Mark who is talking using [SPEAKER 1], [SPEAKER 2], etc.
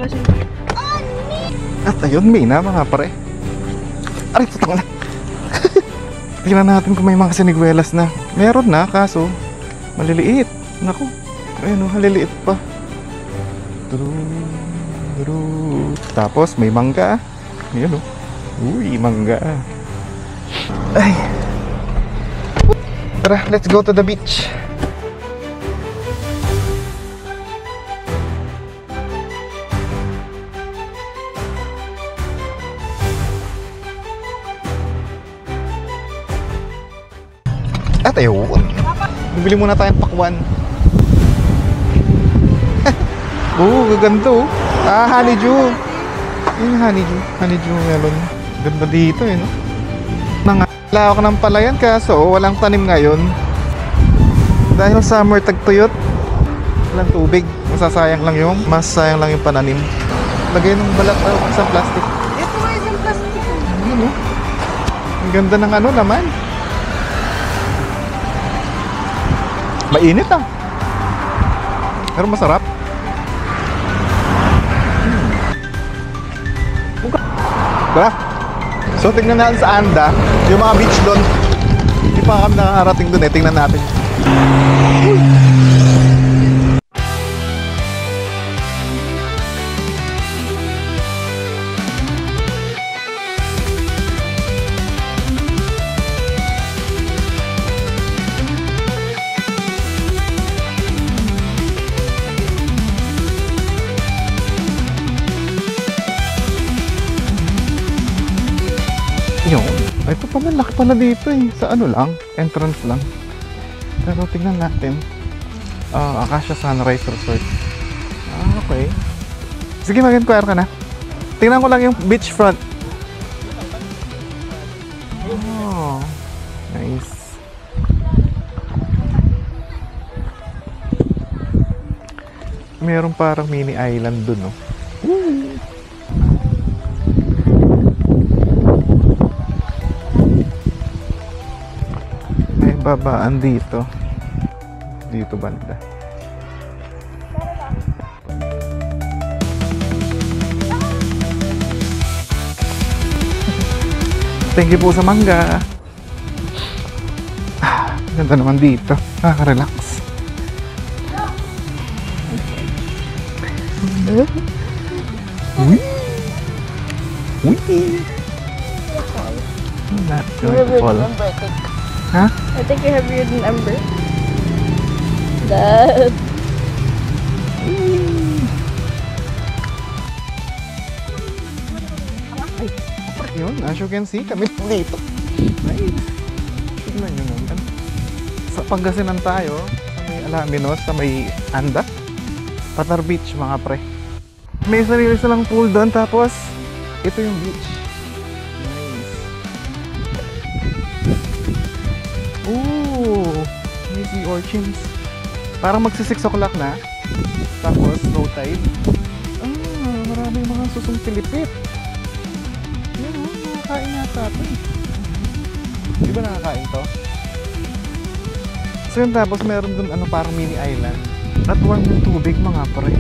[SPEAKER 1] sinelas yun.
[SPEAKER 2] At ayun, may na mga pre. Aray, tutang na. Tingnan natin kung may mga siniguelas na. Meron na, kaso maliliit. Naku, ayun o, haliliit pa. Tapos may mangga. Ayun o. Uy, mangga. Ay. Tara, let's go to the beach. At ayun, bibili muna tayong pakwan. Gaganda oh. Honeydew. Yung honeydew melon. Ganda dito no. Nangalawak ng palayan kaso walang tanim ngayon. Dahil summer tagtuyot, walang tubig. Masasayang lang yung, mas sayang lang yung pananim. Lagay ng balat sa plastic.
[SPEAKER 1] Ito nga isang plastic.
[SPEAKER 2] Yun oh. Ang ganda ng ano naman. Mainit ah. Pero masarap. Tara. So tingnan natin sa Anda, yung mga beach doon. Hindi pa kami nakakarating doon eh. Tingnan natin. Yun. Ay, ito pala, laki pala dito eh. Sa ano lang, entrance lang. Pero tingnan natin. Acacia Sunrise Resort. Okay. Sige, mag-inquire ka na. Tingnan ko lang yung beachfront. Oh, nice. Meron parang mini island dun, no? Babaan dito banda. Thank you po sa mangga. Ganda naman dito, nakaka-relax. Not going to fall. Huh?
[SPEAKER 1] I think you're heavier than Ember. Dad.
[SPEAKER 2] Yun, as you can see, kami dito. Nice. Tignan nyo naman. Sa Pangasinan tayo, sa may Alaminos, sa may Anda. Patar Beach, mga pre. May sarili silang pool doon, tapos ito yung beach. May sea urchins. Parang magsi 6 o'clock na. Tapos low tide. Maraming mga susong pilipit. Yan o, nakakain yata ito eh. Di ba nakakain to? So yun, tapos meron dun parang mini island. At warm yung tubig mga pre.